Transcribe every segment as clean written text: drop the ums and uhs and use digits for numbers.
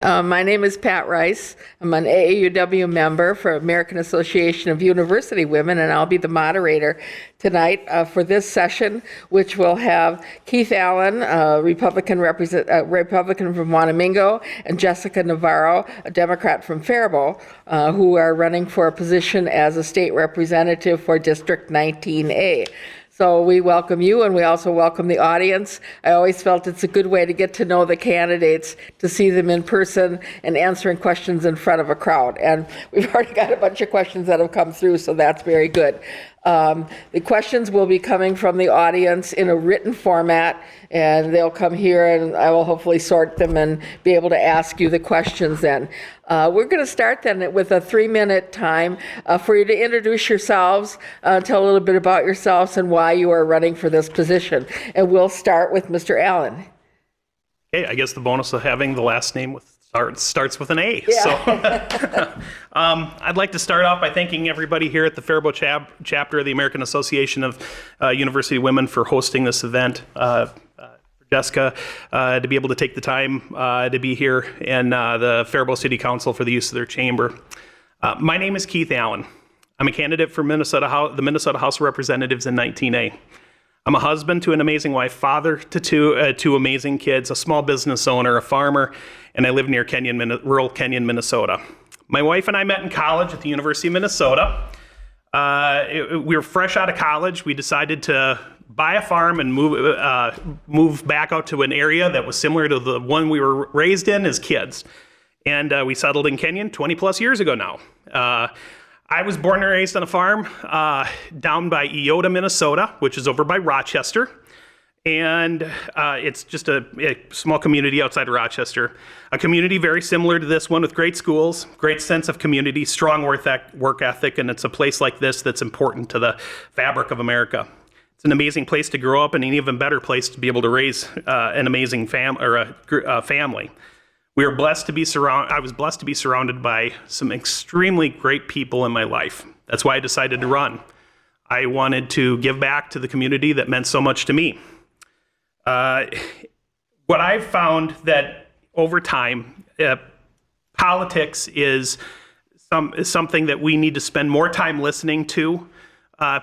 My name is Pat Rice. I'm an AAUW member for American Association of University Women, and I'll be the moderator tonight for this session, which will have Keith Allen, Republican from Wanamingo, and Jessica Navarro, a Democrat from Faribault, who are running for a position as a state representative for District 19A. So we welcome you, and we also welcome the audience. I always felt it's a good way to get to know the candidates, to see them in person and answering questions in front of a crowd. And we've already got a bunch of questions that have come through, so that's very good. The questions will be coming from the audience in a written format, and they'll come here, and I will hopefully sort them and be able to ask you the questions then. We're going to start then with a 3-minute time for you to introduce yourselves, tell a little bit about yourselves and why you are running for this position. And we'll start with Mr. Allen. Okay, I guess the bonus of having the last name starts with an A. Yeah. So I'd like to start off by thanking everybody here at the Faribault chapter of the American Association of University Women for hosting this event. Jessica, to be able to take the time to be here, and the Faribault City Council for the use of their chamber. My name is Keith Allen. I'm a candidate for the Minnesota House of Representatives in 19A. I'm a husband to an amazing wife, father to two amazing kids, a small business owner, a farmer, and I live near rural Kenyon, Minnesota. My wife and I met in college at the University of Minnesota. We were fresh out of college. We decided to buy a farm and move back out to an area that was similar to the one we were raised in as kids. And we settled in Kenyon 20 plus years ago now. I was born and raised on a farm down by Eyota, Minnesota, which is over by Rochester. And it's just a small community outside of Rochester. A community very similar to this one with great schools, great sense of community, strong work ethic, and it's a place like this that's important to the fabric of America. It's an amazing place to grow up and an even better place to be able to raise an amazing family. I was blessed to be surrounded by some extremely great people in my life. That's why I decided to run. I wanted to give back to the community that meant so much to me. What I've found that over time, politics is something that we need to spend more time listening to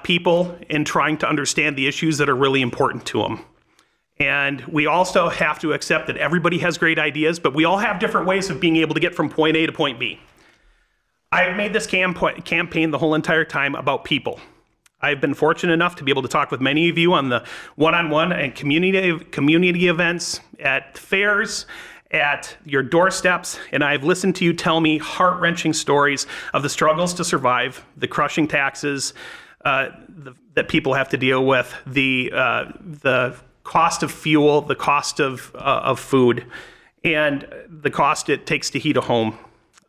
people and trying to understand the issues that are really important to them. And we also have to accept that everybody has great ideas, but we all have different ways of being able to get from point A to point B. I've made this campaign the whole entire time about people. I've been fortunate enough to be able to talk with many of you on the one-on-one and community events, at fairs, at your doorsteps, and I've listened to you tell me heart-wrenching stories of the struggles to survive, the crushing taxes that people have to deal with, the cost of fuel, the cost of food, and the cost it takes to heat a home.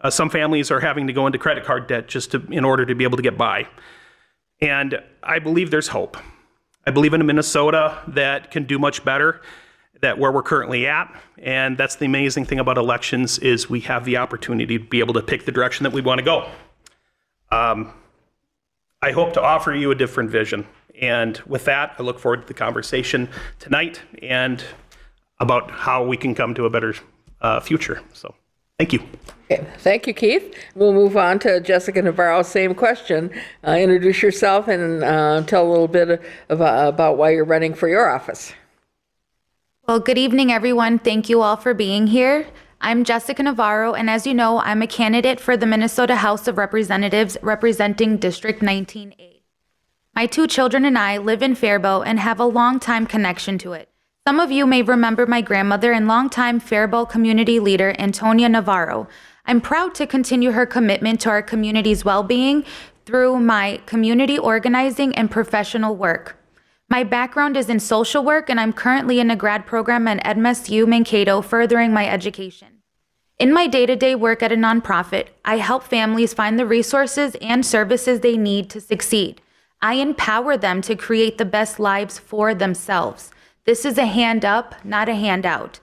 Some families are having to go into credit card debt in order to be able to get by. And I believe there's hope. I believe in a Minnesota that can do much better than where we're currently at. And that's the amazing thing about elections, is we have the opportunity to be able to pick the direction that we want to go. I hope to offer you a different vision. And with that, I look forward to the conversation tonight and about how we can come to a better future. So thank you. Okay. Thank you, Keith. We'll move on to Jessica Navarro. Same question. Introduce yourself and tell a little bit about why you're running for your office. Well, good evening, everyone. Thank you all for being here. I'm Jessica Navarro, and as you know, I'm a candidate for the Minnesota House of Representatives representing District 19A. My 2 children and I live in Faribault and have a long-time connection to it. Some of you may remember my grandmother and longtime Faribault community leader, Antonia Navarro. I'm proud to continue her commitment to our community's well-being through my community organizing and professional work. My background is in social work, and I'm currently in a grad program at MSU Mankato furthering my education. In my day-to-day work at a nonprofit, I help families find the resources and services they need to succeed. I empower them to create the best lives for themselves. This is a hand up, not a handout.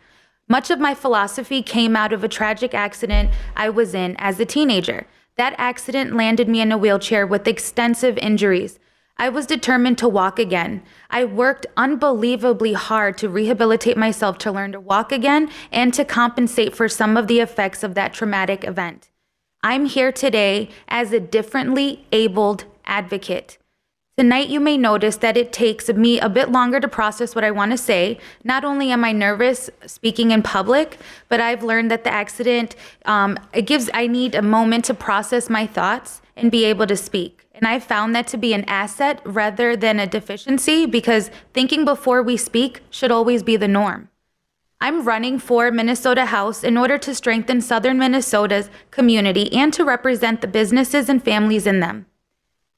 Much of my philosophy came out of a tragic accident I was in as a teenager. That accident landed me in a wheelchair with extensive injuries. I was determined to walk again. I worked unbelievably hard to rehabilitate myself to learn to walk again and to compensate for some of the effects of that traumatic event. I'm here today as a differently abled advocate. Tonight, you may notice that it takes me a bit longer to process what I want to say. Not only am I nervous speaking in public, but I've learned that the accident, I need a moment to process my thoughts and be able to speak. And I've found that to be an asset rather than a deficiency, because thinking before we speak should always be the norm. I'm running for Minnesota House in order to strengthen Southern Minnesota's community and to represent the businesses and families in them.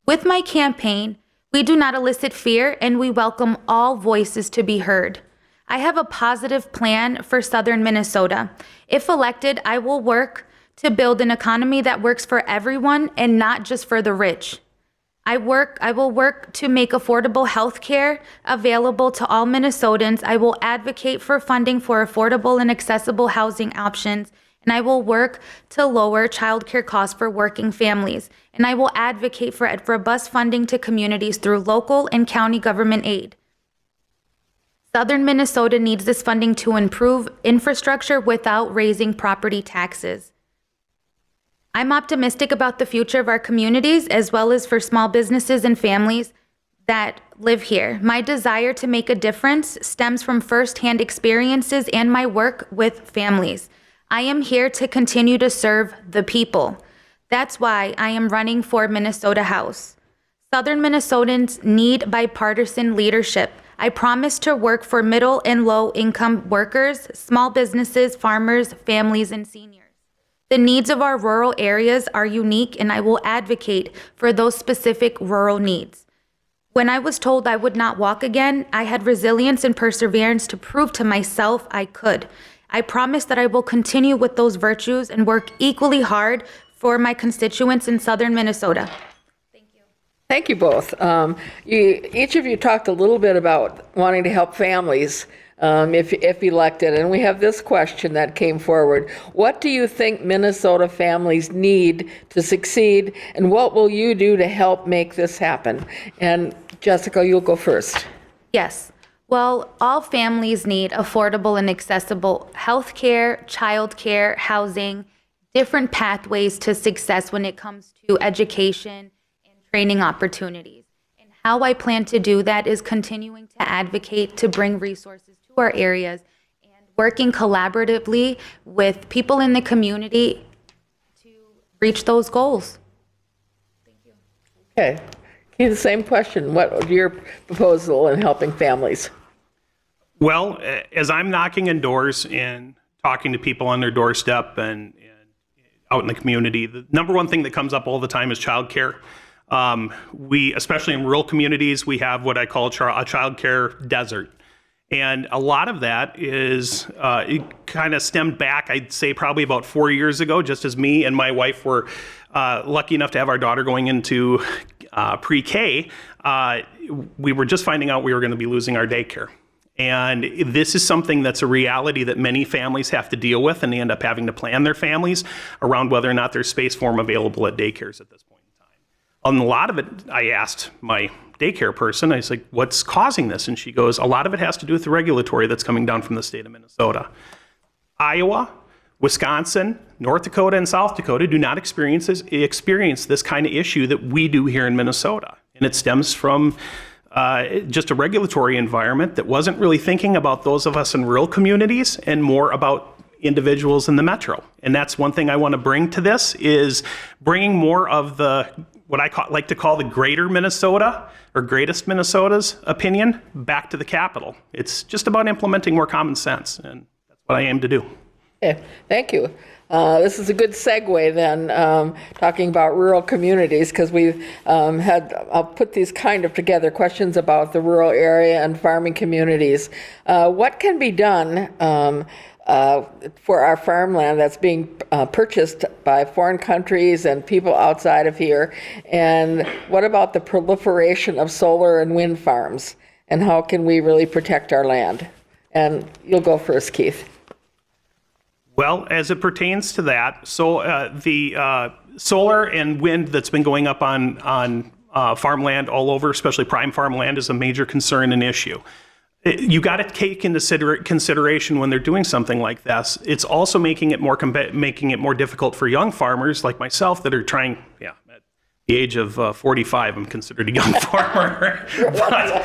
With my campaign, we do not elicit fear, and we welcome all voices to be heard. I have a positive plan for Southern Minnesota. If elected, I will work to build an economy that works for everyone and not just for the rich. I will work to make affordable health care available to all Minnesotans. I will advocate for funding for affordable and accessible housing options. And I will work to lower childcare costs for working families. And I will advocate for robust funding to communities through local and county government aid. Southern Minnesota needs this funding to improve infrastructure without raising property taxes. I'm optimistic about the future of our communities, as well as for small businesses and families that live here. My desire to make a difference stems from firsthand experiences and my work with families. I am here to continue to serve the people. That's why I am running for Minnesota House. Southern Minnesotans need bipartisan leadership. I promise to work for middle and low income workers, small businesses, farmers, families, and seniors. The needs of our rural areas are unique, and I will advocate for those specific rural needs. When I was told I would not walk again, I had resilience and perseverance to prove to myself I could. I promise that I will continue with those virtues and work equally hard for my constituents in Southern Minnesota. Thank you. Thank you both. Each of you talked a little bit about wanting to help families if elected, and we have this question that came forward. What do you think Minnesota families need to succeed, and what will you do to help make this happen? And Jessica, you'll go first. Yes. Well, all families need affordable and accessible health care, child care, housing, different pathways to success when it comes to education and training opportunities. And how I plan to do that is continuing to advocate to bring resources to our areas and working collaboratively with people in the community to reach those goals. Thank you. Okay. The same question. What is your proposal in helping families? Well, as I'm knocking on doors and talking to people on their doorstep and out in the community, the number one thing that comes up all the time is childcare. We, especially in rural communities, we have what I call a childcare desert. And a lot of that is, it kind of stemmed back, I'd say probably about 4 years ago, just as me and my wife were lucky enough to have our daughter going into pre-K. We were just finding out we were going to be losing our daycare. And this is something that's a reality that many families have to deal with, and they end up having to plan their families around whether or not there's space for them available at daycares at this point in time. On a lot of it, I asked my daycare person, I was like, what's causing this? And she goes, a lot of it has to do with the regulatory that's coming down from the state of Minnesota. Iowa, Wisconsin, North Dakota, and South Dakota do not experience this kind of issue that we do here in Minnesota. And it stems from just a regulatory environment that wasn't really thinking about those of us in rural communities and more about individuals in the metro. And that's one thing I want to bring to this, is bringing more of the, what I like to call the greater Minnesota or greatest Minnesota's opinion back to the capital. It's just about implementing more common sense, and that's what I aim to do. Okay, thank you. This is a good segue then, talking about rural communities, because we've I'll put these kind of together, questions about the rural area and farming communities. What can be done for our farmland that's being purchased by foreign countries and people outside of here? And what about the proliferation of solar and wind farms? And how can we really protect our land? And you'll go first, Keith. Well, as it pertains to that, so the solar and wind that's been going up on farmland all over, especially prime farmland, is a major concern and issue. You got to take into consideration when they're doing something like this. It's also making it more difficult for young farmers like myself that are trying. Yeah, at the age of 45, I'm considered a young farmer. But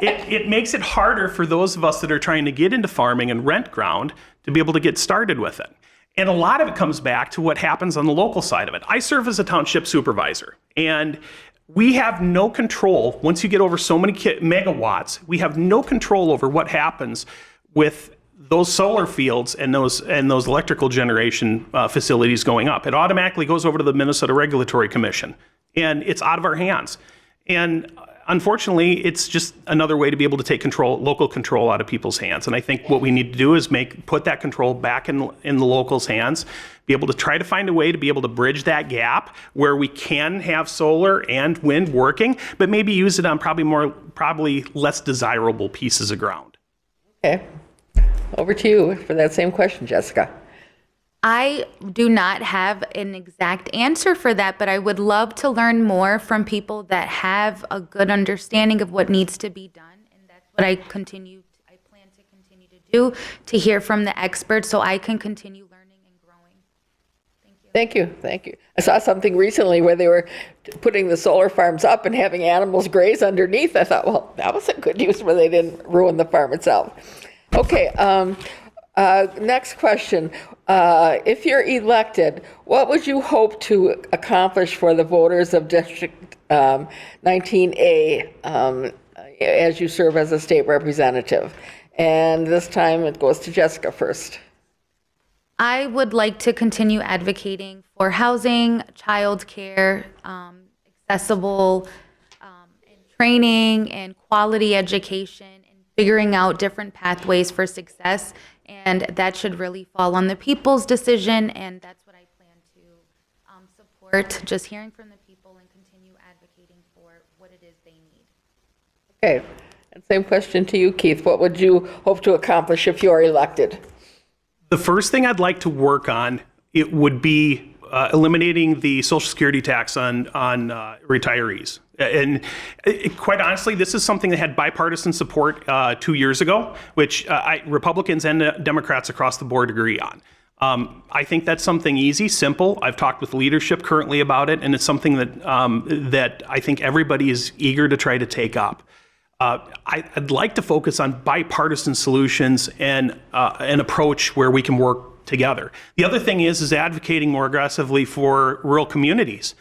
it makes it harder for those of us that are trying to get into farming and rent ground to be able to get started with it. And a lot of it comes back to what happens on the local side of it. I serve as a township supervisor, and we have no control. Once you get over so many megawatts, we have no control over what happens with those solar fields and those electrical generation facilities going up. It automatically goes over to the Minnesota Regulatory Commission, and it's out of our hands. And unfortunately, it's just another way to be able to take local control out of people's hands. And I think what we need to do is put that control back in the locals' hands, be able to try to find a way to be able to bridge that gap where we can have solar and wind working, but maybe use it on probably less desirable pieces of ground. Okay. Over to you for that same question, Jessica. I do not have an exact answer for that, but I would love to learn more from people that have a good understanding of what needs to be done. And that's what I plan to continue to do, to hear from the experts so I can continue learning and growing. Thank you. Thank you. I saw something recently where they were putting the solar farms up and having animals graze underneath. I thought, well, that was a good use where they didn't ruin the farm itself. Okay. Next question. If you're elected, what would you hope to accomplish for the voters of District 19A as you serve as a state representative? And this time it goes to Jessica first. I would like to continue advocating for housing, childcare, accessible training, and quality education, and figuring out different pathways for success. And that should really fall on the people's decision, and that's what I plan to support, just hearing from the people and continue advocating for what it is they need. Okay, and same question to you, Keith. What would you hope to accomplish if you are elected? The first thing I'd like to work on, it would be eliminating the Social Security tax on retirees. And quite honestly, this is something that had bipartisan support 2 years ago, which Republicans and Democrats across the board agree on. I think that's something easy, simple. I've talked with leadership currently about it, and it's something that I think everybody is eager to try to take up. I'd like to focus on bipartisan solutions and an approach where we can work together. The other thing is advocating more aggressively for rural communities.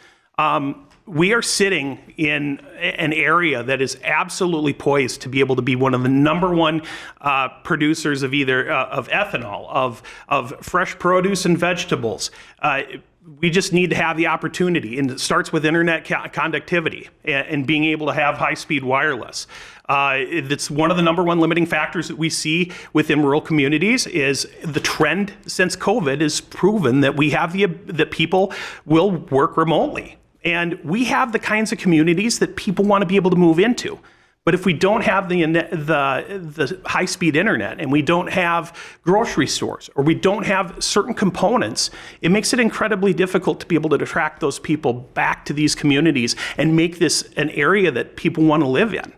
We are sitting in an area that is absolutely poised to be able to be one of the number one producers of either of ethanol, of fresh produce and vegetables. We just need to have the opportunity, and it starts with internet conductivity and being able to have high-speed wireless. It's one of the number one limiting factors that we see within rural communities. Is the trend since COVID is proven that we have that people will work remotely. And we have the kinds of communities that people want to be able to move into. But if we don't have the high-speed internet, and we don't have grocery stores, or we don't have certain components, it makes it incredibly difficult to be able to attract those people back to these communities and make this an area that people want to live in.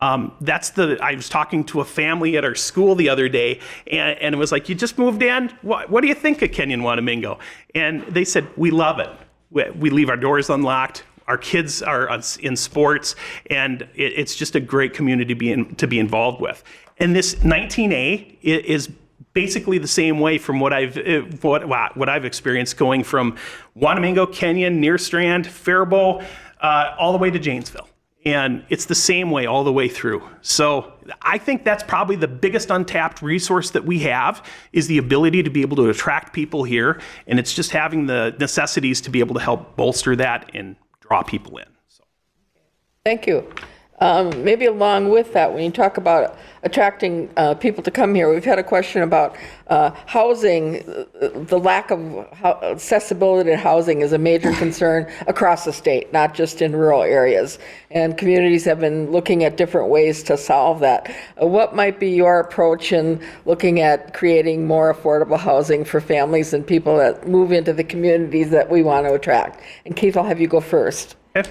I was talking to a family at our school the other day, and it was like, you just moved in? What do you think of Kenyon Wanamingo? And they said, we love it. We leave our doors unlocked. Our kids are in sports, and it's just a great community to be involved with. And this 19A is basically the same way from what I've experienced, going from Wanamingo, Kenyon, Near Strand, Faribault, all the way to Janesville. And it's the same way all the way through. So I think that's probably the biggest untapped resource that we have, is the ability to be able to attract people here. And it's just having the necessities to be able to help bolster that and draw people in. So. Thank you. Maybe along with that, when you talk about attracting people to come here, we've had a question about housing. The lack of accessibility to housing is a major concern across the state, not just in rural areas. And communities have been looking at different ways to solve that. What might be your approach in looking at creating more affordable housing for families and people that move into the communities that we want to attract? And Keith, I'll have you go first. Okay.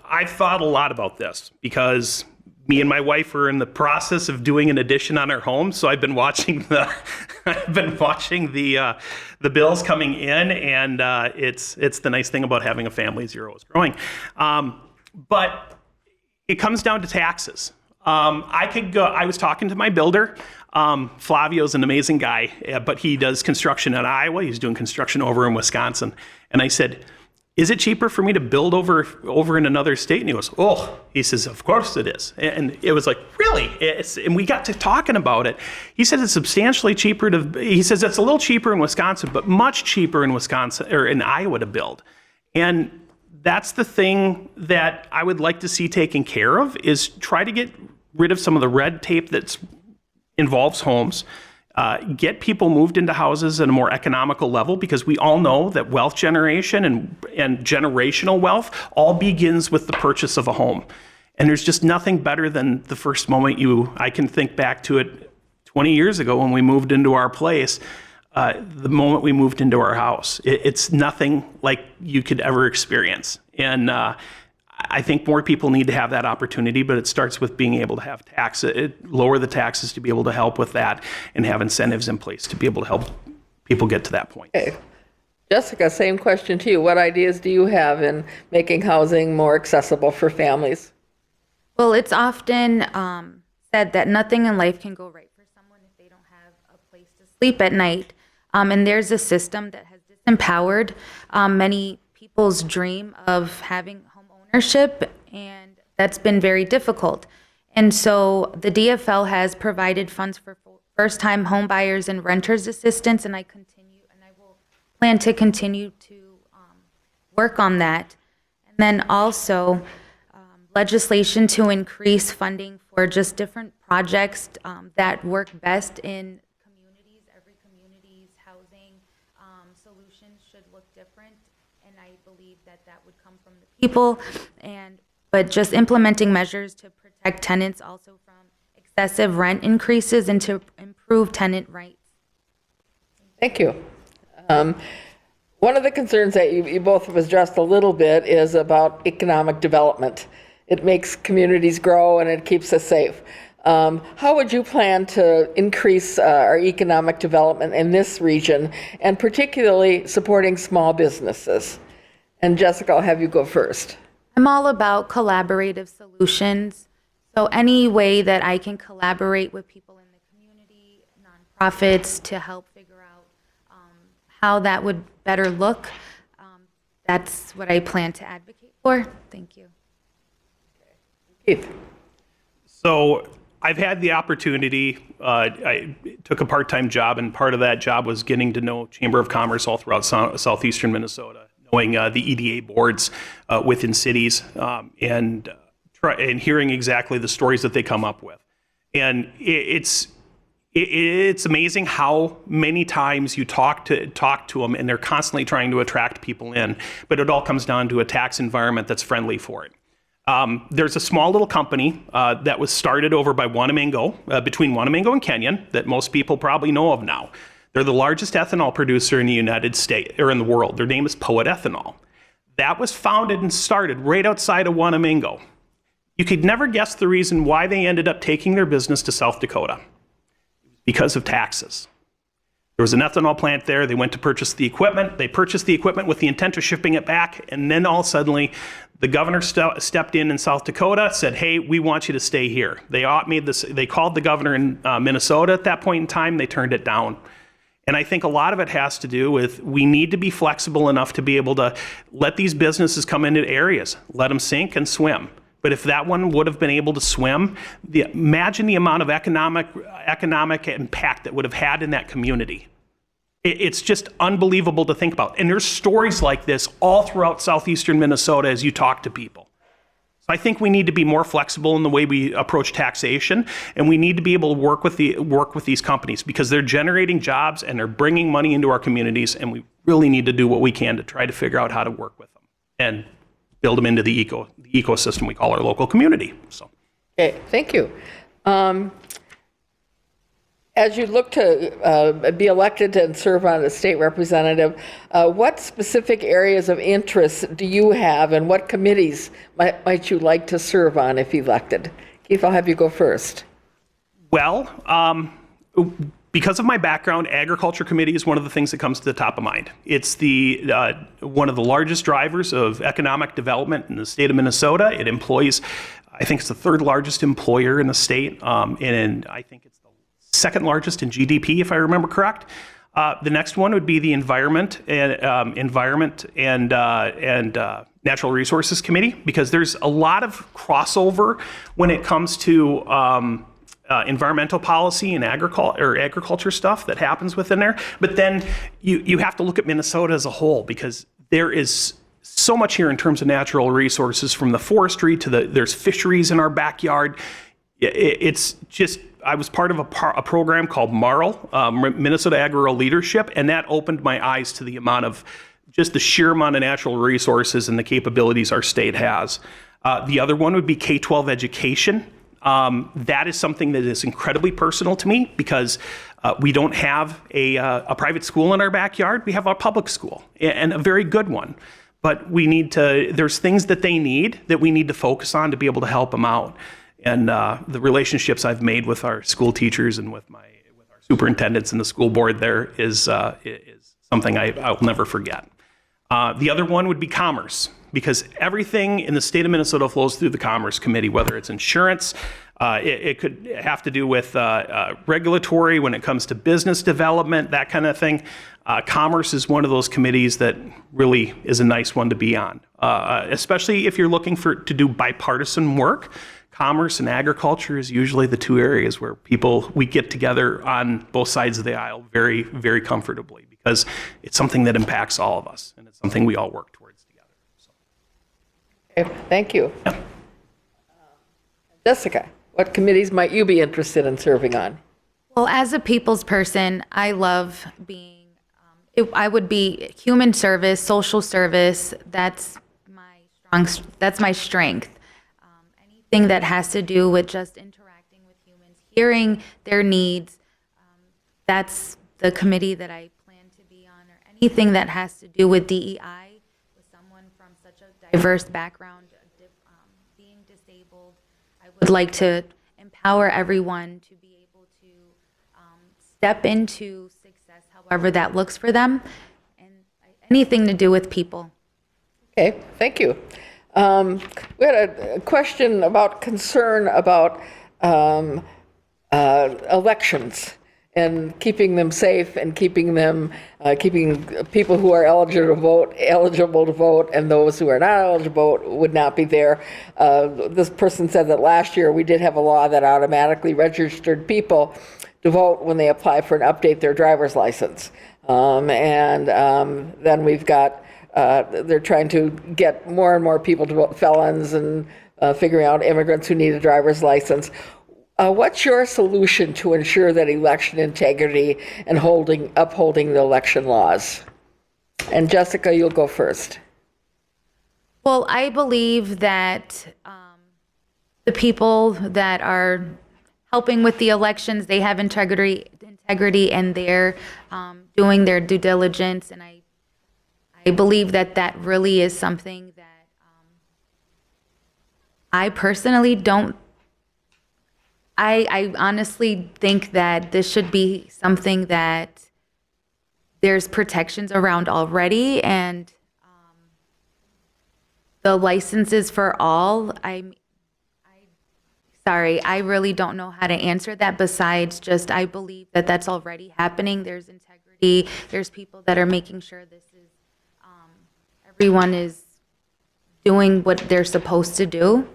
I've thought a lot about this because me and my wife are in the process of doing an addition on our home. So I've been watching the the bills coming in, and it's the nice thing about having a family as you're always growing. But it comes down to taxes. I was talking to my builder. Flavio's an amazing guy, but he does construction in Iowa. He's doing construction over in Wisconsin. And I said, is it cheaper for me to build over in another state? And he goes, oh, he says, of course it is. And it was like, really? And we got to talking about it. He said it's substantially cheaper he says it's a little cheaper in Wisconsin, but much cheaper in Wisconsin or in Iowa to build. And that's the thing that I would like to see taken care of, is try to get rid of some of the red tape that involves homes, get people moved into houses at a more economical level, because we all know that wealth generation and generational wealth all begins with the purchase of a home. And there's just nothing better than the first moment I can think back to it 20 years ago when we moved into our place. The moment we moved into our house, it's nothing like you could ever experience. And I think more people need to have that opportunity, but it starts with being able to have lower the taxes to be able to help with that, and have incentives in place to be able to help people get to that point. Okay. Jessica, same question to you. What ideas do you have in making housing more accessible for families? Well, it's often said that nothing in life can go right for someone if they don't have a place to sleep at night. And there's a system that has disempowered many people's dream of having home ownership, and that's been very difficult. And so the DFL has provided funds for first-time home buyers and renters assistance, and I will plan to continue to work on that. And then also legislation to increase funding for just different projects that work best in communities. Every community's housing solutions should look different, and I believe that would come from the people. But just implementing measures to protect tenants also from excessive rent increases and to improve tenant rights. Thank you. One of the concerns that you both have addressed a little bit is about economic development. It makes communities grow and it keeps us safe. How would you plan to increase our economic development in this region, and particularly supporting small businesses? And Jessica, I'll have you go first. I'm all about collaborative solutions. So any way that I can collaborate with people in the community, nonprofits, to help figure out how that would better look, that's what I plan to advocate for. Thank you. Keith. So I've had the opportunity, I took a part-time job, and part of that job was getting to know Chamber of Commerce all throughout southeastern Minnesota, knowing the EDA boards within cities, and hearing exactly the stories that they come up with. And it's amazing how many times you talk to them, and they're constantly trying to attract people in, but it all comes down to a tax environment that's friendly for it. There's a small little company that was started over by Wanamingo, between Wanamingo and Kenyon, that most people probably know of now. They're the largest ethanol producer in the United States, or in the world. Their name is Poet Ethanol. That was founded and started right outside of Wanamingo. You could never guess the reason why they ended up taking their business to South Dakota. Because of taxes. There was an ethanol plant there. They went to purchase the equipment. They purchased the equipment with the intent of shipping it back, and then all suddenly, the governor stepped in South Dakota, said, hey, we want you to stay here. They called the governor in Minnesota at that point in time. They turned it down. And I think a lot of it has to do with, we need to be flexible enough to be able to let these businesses come into areas, let them sink and swim. But if that one would have been able to swim, imagine the amount of economic impact that would have had in that community. It's just unbelievable to think about. And there's stories like this all throughout southeastern Minnesota as you talk to people. So I think we need to be more flexible in the way we approach taxation, and we need to be able to work with these companies, because they're generating jobs and they're bringing money into our communities, and we really need to do what we can to try to figure out how to work with them and build them into the ecosystem we call our local community. So. Okay, thank you. As you look to be elected and serve on a state representative, what specific areas of interest do you have, and what committees might you like to serve on if elected? Keith, I'll have you go first. Well, because of my background, Agriculture Committee is one of the things that comes to the top of mind. It's the one of the largest drivers of economic development in the state of Minnesota. It employs, I think it's the third largest employer in the state, and I think it's the second largest in GDP, if I remember correct. The next one would be the Environment and Natural Resources Committee, because there's a lot of crossover when it comes to environmental policy and agriculture stuff that happens within there. But then you have to look at Minnesota as a whole, because there is so much here in terms of natural resources, from the forestry to there's fisheries in our backyard. It's just, I was part of a program called MARL, Minnesota Agro Leadership, and that opened my eyes to the sheer amount of natural resources and the capabilities our state has. The other one would be K-12 education. That is something that is incredibly personal to me, because we don't have a private school in our backyard. We have a public school, and a very good one. But there's things that they need that we need to focus on to be able to help them out. And the relationships I've made with our school teachers and with our superintendents and the school board there is something I'll never forget. The other one would be commerce, because everything in the state of Minnesota flows through the Commerce Committee, whether it's insurance, it could have to do with regulatory when it comes to business development, that kind of thing. Commerce is one of those committees that really is a nice one to be on, especially if you're looking to do bipartisan work. Commerce and agriculture is usually the two areas where we get together on both sides of the aisle very, very comfortably, because it's something that impacts all of us, and it's something we all work towards together. So. Okay, thank you. Yeah. Jessica, what committees might you be interested in serving on? Well, as a people's person, I love being, I would be human service, social service. That's my strength. Anything that has to do with just interacting with humans, hearing their needs, that's the committee that I plan to be on. Or anything that has to do with DEI, with someone from such a diverse background, being disabled. I would like to empower everyone to be able to step into success, however that looks for them, and anything to do with people. Okay, thank you. We had a question about concern about elections and keeping them safe, and keeping people who are eligible to vote, and those who are not eligible to vote would not be there. This person said that last year we did have a law that automatically registered people to vote when they apply for and update their driver's license. Then we've got they're trying to get more and more people to vote, felons, and figuring out immigrants who need a driver's license. What's your solution to ensure that election integrity and upholding the election laws? And Jessica, you'll go first. Well, I believe that the people that are helping with the elections, they have integrity, and they're doing their due diligence, and I believe that really is something that I personally don't. I honestly think that this should be something that there's protections around already, and the licenses for all. Sorry, I really don't know how to answer that, besides just I believe that that's already happening. There's integrity. There's people that are making sure this is, everyone is doing what they're supposed to do.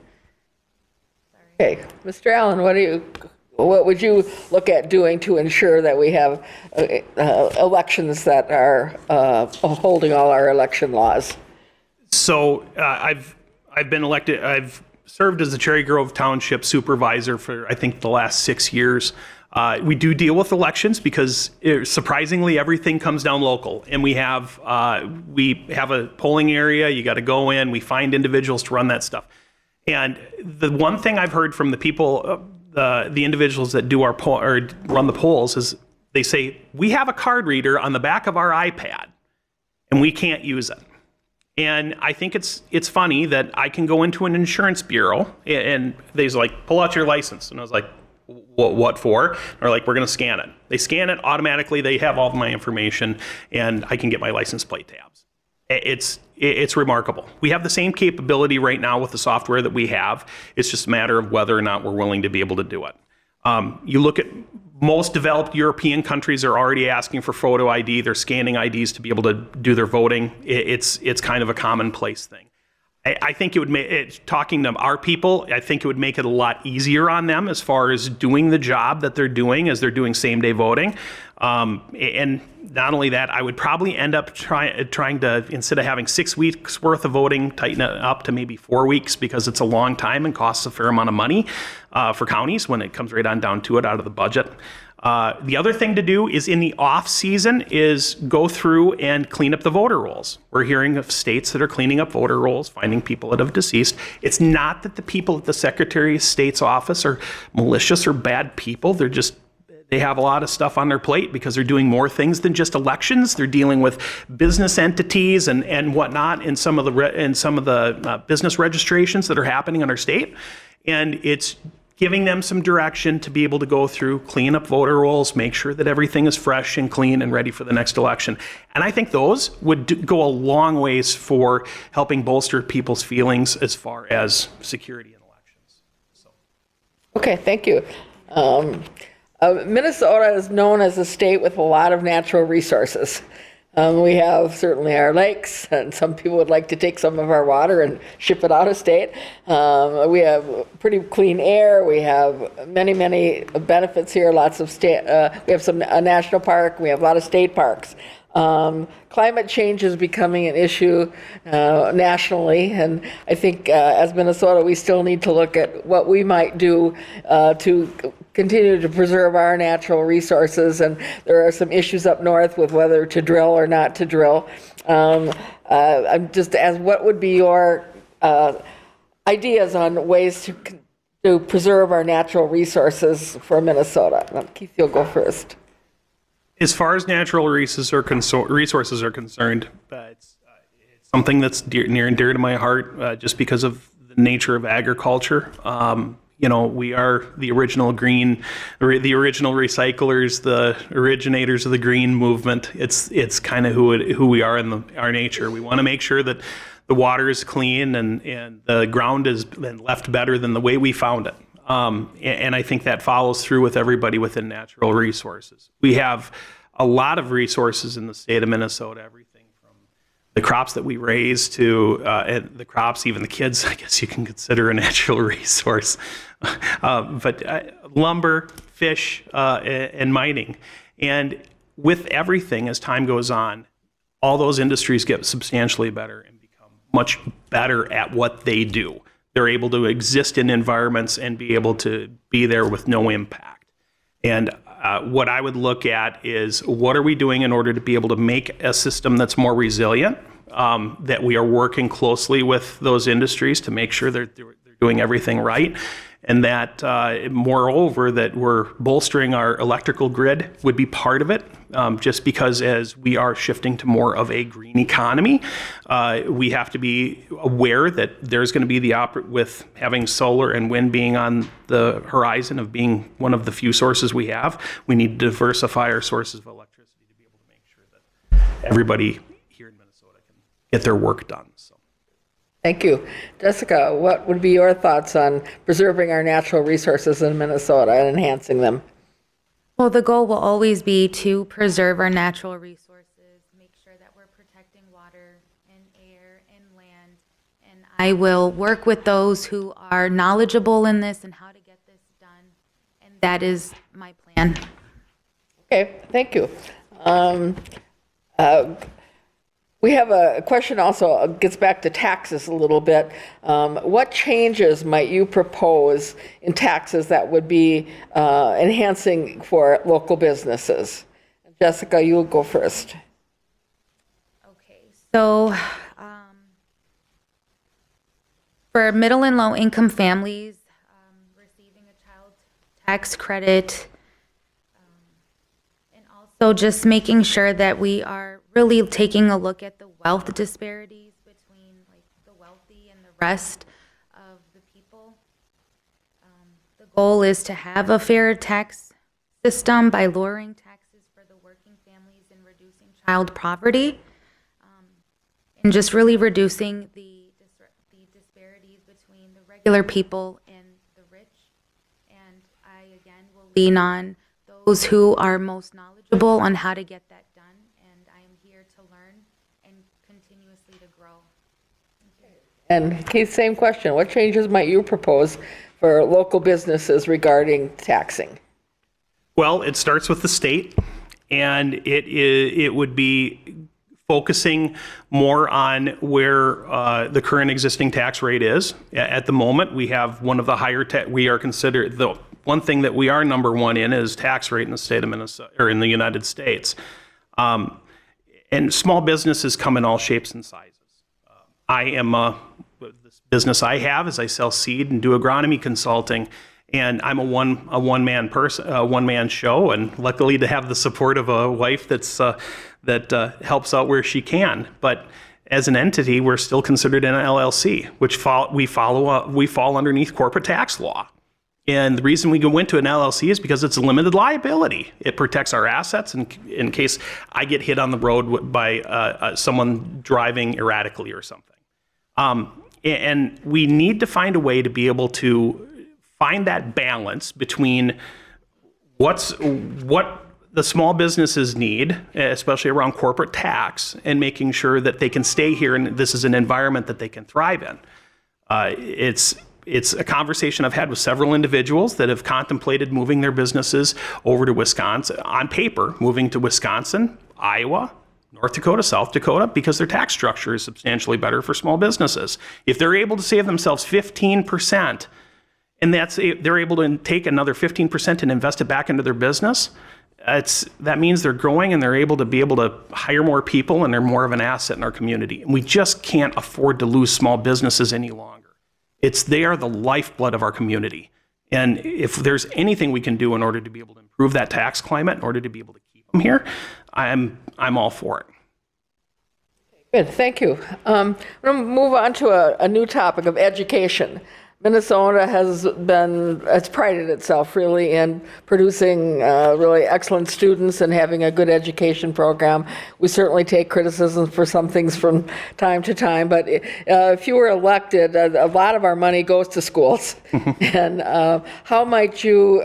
Okay, Mr. Allen, what would you look at doing to ensure that we have elections that are holding all our election laws? So I've been elected. I've served as the Cherry Grove Township Supervisor for, I think, the last 6 years. We do deal with elections because surprisingly everything comes down local, and we have a polling area. You got to go in. We find individuals to run that stuff. And the one thing I've heard from the people the individuals that do our or run the polls is they say, we have a card reader on the back of our iPad and we can't use it. And I think it's funny that I can go into an insurance bureau and they's like, pull out your license. And I was like, what for? Or like, we're going to scan it. They scan it automatically. They have all of my information and I can get my license plate tabs. It's remarkable. We have the same capability right now with the software that we have. It's just a matter of whether or not we're willing to be able to do it. You look at most developed European countries are already asking for photo ID. They're scanning IDs to be able to do their voting. It's kind of a commonplace thing. I think it would make, talking to our people, I think it would make it a lot easier on them as far as doing the job that they're doing as they're doing same-day voting. And not only that, I would probably end up trying to, instead of having 6 weeks worth of voting, tighten it up to maybe 4 weeks because it's a long time and costs a fair amount of money for counties when it comes right on down to it out of the budget. The other thing to do is in the off season is go through and clean up the voter rolls. We're hearing of states that are cleaning up voter rolls, finding people that have deceased. It's not that the people at the Secretary of State's office are malicious or bad people. They have a lot of stuff on their plate because they're doing more things than just elections. They're dealing with business entities and whatnot in some of the business registrations that are happening in our state. And it's giving them some direction to be able to go through, clean up voter rolls, make sure that everything is fresh and clean and ready for the next election. And I think those would go a long ways for helping bolster people's feelings as far as security in elections. So. Okay, thank you. Minnesota is known as a state with a lot of natural resources. We have certainly our lakes, and some people would like to take some of our water and ship it out of state. We have pretty clean air. We have many, many benefits here. Lots of state. We have a national park. We have a lot of state parks. Climate change is becoming an issue nationally, and I think as Minnesota, we still need to look at what we might do to continue to preserve our natural resources. And there are some issues up north with whether to drill or not to drill. I'm just as what would be your ideas on ways to preserve our natural resources for Minnesota? Keith, you'll go first. As far as natural resources are concerned, it's something that's near and dear to my heart just because of the nature of agriculture. We are the original recyclers, the originators of the green movement. It's kind of who we are in our nature. We want to make sure that the water is clean and the ground is left better than the way we found it. And I think that follows through with everybody within natural resources. We have a lot of resources in the state of Minnesota, everything from the crops that we raise to and the crops, even the kids, I guess you can consider a natural resource. But lumber, fish, and mining. And with everything, as time goes on, all those industries get substantially better and become much better at what they do. They're able to exist in environments and be able to be there with no impact. And what I would look at is what are we doing in order to be able to make a system that's more resilient, that we are working closely with those industries to make sure they're doing everything right, and that moreover that we're bolstering our electrical grid would be part of it, just because as we are shifting to more of a green economy, we have to be aware that there's going to be with having solar and wind being on the horizon of being one of the few sources we have. We need to diversify our sources of electricity to be able to make sure that everybody here in Minnesota can get their work done. So. Thank you. Jessica, what would be your thoughts on preserving our natural resources in Minnesota and enhancing them? Well, the goal will always be to preserve our natural resources, make sure that we're protecting water and air and land. And I will work with those who are knowledgeable in this and how to get this done. And that is my plan. Okay, thank you. We have a question also, gets back to taxes a little bit. What changes might you propose in taxes that would be enhancing for local businesses? Jessica, you will go first. Okay, so for middle and low income families receiving a child tax credit, and also just making sure that we are really taking a look at the wealth disparities between like the wealthy and the rest of the people. The goal is to have a fair tax system by lowering taxes for the working families and reducing child poverty, and just really reducing the disparities between the regular people and the rich. And I, again, will lean on those who are most knowledgeable on how to get that done, and I am here to learn and continuously to grow. And Keith, same question. What changes might you propose for local businesses regarding taxing? Well, it starts with the state, and it would be focusing more on where the current existing tax rate is. At the moment, we have one of the higher we are considered the one thing that we are number one in is tax rate in the state of Minnesota or in the United States. And small businesses come in all shapes and sizes. This business I have is I sell seed and do agronomy consulting, and I'm a one man show, and luckily to have the support of a wife that helps out where she can. But as an entity, we're still considered an LLC, which we fall underneath corporate tax law. And the reason we went to an LLC is because it's a limited liability. It protects our assets in case I get hit on the road by someone driving erratically or something. And we need to find a way to be able to find that balance between what the small businesses need, especially around corporate tax, and making sure that they can stay here and this is an environment that they can thrive in. It's a conversation I've had with several individuals that have contemplated moving their businesses over to Wisconsin, on paper, moving to Wisconsin, Iowa, North Dakota, South Dakota, because their tax structure is substantially better for small businesses. If they're able to save themselves 15%, and they're able to take another 15% and invest it back into their business, that means they're growing and they're able to hire more people and they're more of an asset in our community. And we just can't afford to lose small businesses any longer. They are the lifeblood of our community. And if there's anything we can do in order to be able to improve that tax climate, in order to be able to keep them here, I'm all for it. Good, thank you. I'm going to move on to a new topic of education. Minnesota has prided itself really in producing really excellent students and having a good education program. We certainly take criticism for some things from time to time, but if you were elected, a lot of our money goes to schools. And how might you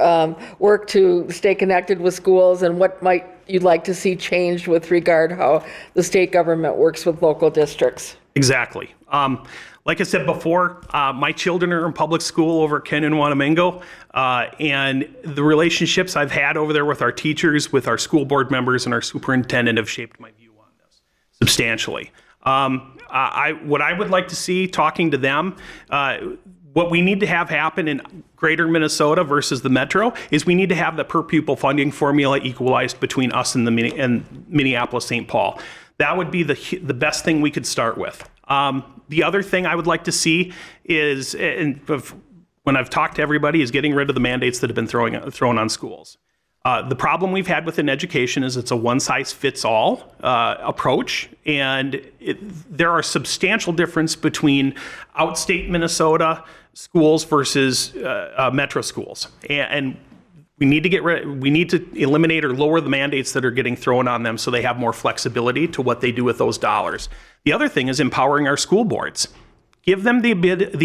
work to stay connected with schools, and what might you'd like to see changed with regard how the state government works with local districts? Exactly. Like I said before, my children are in public school over at Ken and Wanamingo, and the relationships I've had over there with our teachers, with our school board members, and our superintendent have shaped my view on this substantially. What I would like to see, talking to them, what we need to have happen in greater Minnesota versus the metro is we need to have the per pupil funding formula equalized between us and Minneapolis-St. Paul. That would be the best thing we could start with. The other thing I would like to see is, when I've talked to everybody, is getting rid of the mandates that have been thrown on schools. The problem we've had within education is it's a one-size-fits-all approach, and there are substantial difference between outstate Minnesota schools versus metro schools, and we need to eliminate or lower the mandates that are getting thrown on them so they have more flexibility to what they do with those dollars. The other thing is empowering our school boards. Give them the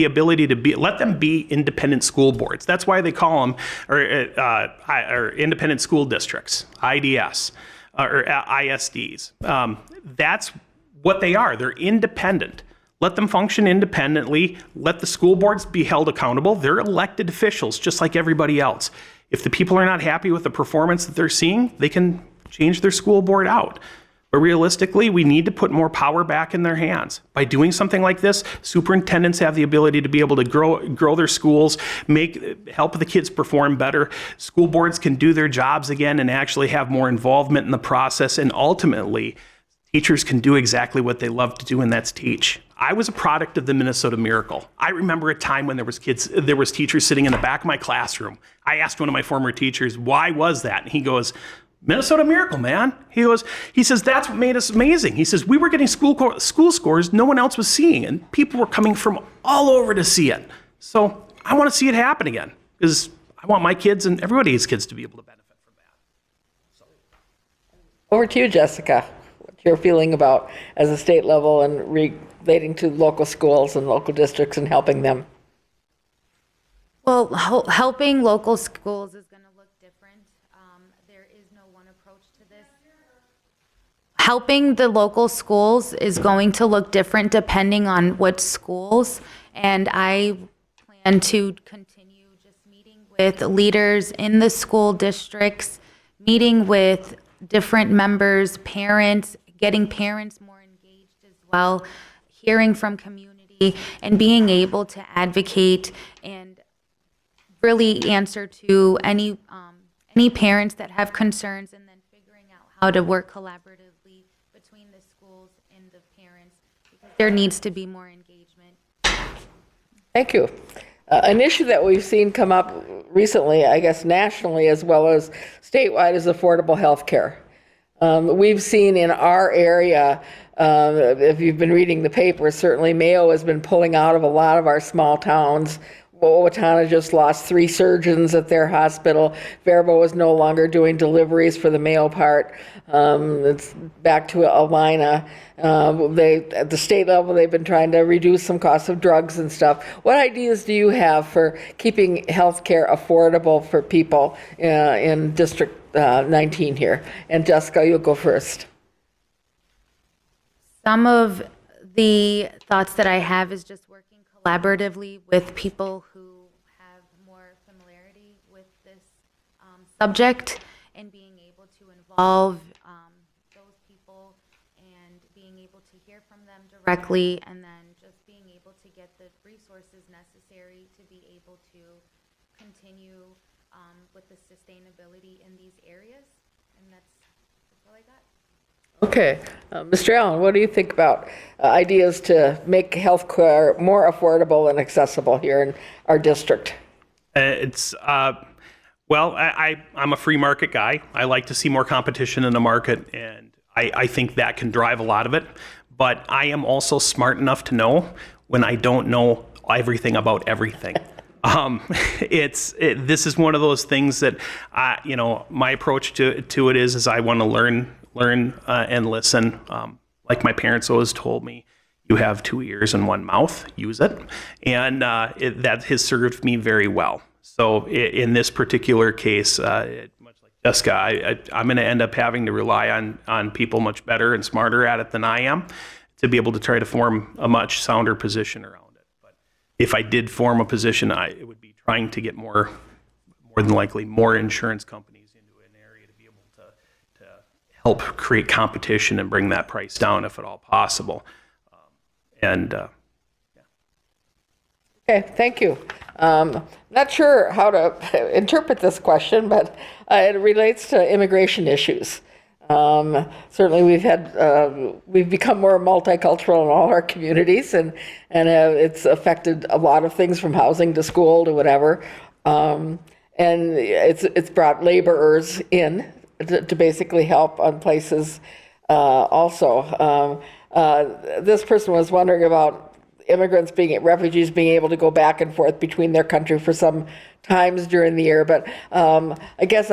ability to let them be independent school boards. That's why they call them or independent school districts, IDS, or ISDs. That's what they are. They're independent. Let them function independently. Let the school boards be held accountable. They're elected officials just like everybody else. If the people are not happy with the performance that they're seeing, they can change their school board out. But realistically, we need to put more power back in their hands. By doing something like this, superintendents have the ability to be able to grow their schools, help the kids perform better. School boards can do their jobs again and actually have more involvement in the process, and ultimately teachers can do exactly what they love to do, and that's teach. I was a product of the Minnesota Miracle. I remember a time when there was teachers sitting in the back of my classroom. I asked one of my former teachers, why was that? And he goes, Minnesota Miracle, man. He says, that's what made us amazing. He says, we were getting school scores no one else was seeing, and people were coming from all over to see it. So I want to see it happen again, because I want my kids and everybody's kids to be able to benefit from that. So. Over to you, Jessica. What you're feeling about as a state level and relating to local schools and local districts and helping them? Well, helping local schools is going to look different. There is no one approach to this. Helping the local schools is going to look different depending on what schools, and I plan to continue just meeting with leaders in the school districts, meeting with different members, parents, getting parents more engaged as well, hearing from community, and being able to advocate and really answer to any parents that have concerns, and then figuring out how to work collaboratively between the schools and the parents, because there needs to be more engagement. Thank you. An issue that we've seen come up recently, I guess nationally as well as statewide, is affordable health care. We've seen in our area, if you've been reading the papers, certainly Mayo has been pulling out of a lot of our small towns. Owatonna just lost 3 surgeons at their hospital. Faribault is no longer doing deliveries for the Mayo part. It's back to Alina. At the state level, they've been trying to reduce some costs of drugs and stuff. What ideas do you have for keeping health care affordable for people in District 19 here? And Jessica, you'll go first. Some of the thoughts that I have is just working collaboratively with people who have more familiarity with this subject, and being able to involve those people and being able to hear from them directly, and then just being able to get the resources necessary to be able to continue with the sustainability in these areas. And that's all I got. Okay. Mr. Allen, what do you think about ideas to make health care more affordable and accessible here in our district? Well, I'm a free market guy. I like to see more competition in the market, and I think that can drive a lot of it. But I am also smart enough to know when I don't know everything about everything. This is one of those things that, my approach to it is I want to learn and listen. Like my parents always told me, you have 2 ears and 1 mouth, use it. And that has served me very well. So in this particular case, much like Jessica, I'm going to end up having to rely on people much better and smarter at it than I am to be able to try to form a much sounder position around it. But if I did form a position, it would be trying to get more than likely more insurance companies into an area to be able to help create competition and bring that price down if at all possible. Okay, thank you. Not sure how to interpret this question, but it relates to immigration issues. Certainly we've become more multicultural in all our communities, and it's affected a lot of things from housing to school to whatever. And it's brought laborers in to basically help on places also. This person was wondering about refugees being able to go back and forth between their country for some times during the year. But I guess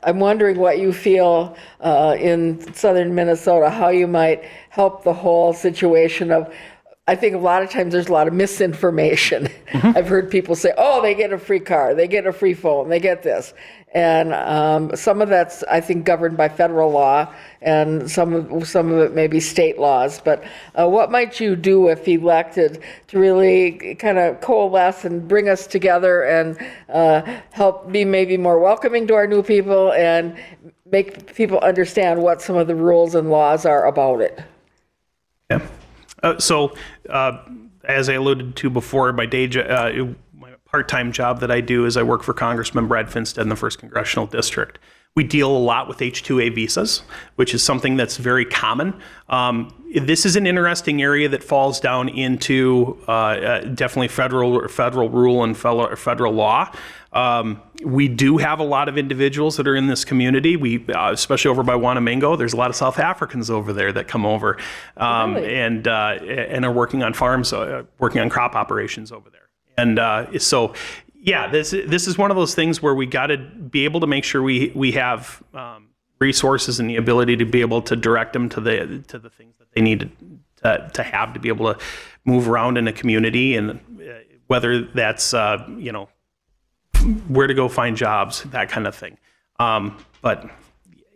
I'm wondering what you feel in southern Minnesota, how you might help the whole situation of, I think a lot of times there's a lot of misinformation. Mm-hmm. I've heard people say, oh, they get a free car, they get a free phone, they get this. And some of that's, I think, governed by federal law, and some of it may be state laws. But what might you do if elected to really kind of coalesce and bring us together and help be maybe more welcoming to our new people and make people understand what some of the rules and laws are about it? Yeah. So, as I alluded to before, my part-time job that I do is I work for Congressman Brad Finstead in the 1st Congressional District. We deal a lot with H-2A visas, which is something that's very common. This is an interesting area that falls down into definitely federal rule and federal law. We do have a lot of individuals that are in this community. We, especially over by Wanamingo, there's a lot of South Africans over there that come over and are working on farms, working on crop operations over there. And so, yeah, this is one of those things where we got to be able to make sure we have resources and the ability to be able to direct them to the things that they need to have to be able to move around in a community, and whether that's where to go find jobs, that kind of thing. But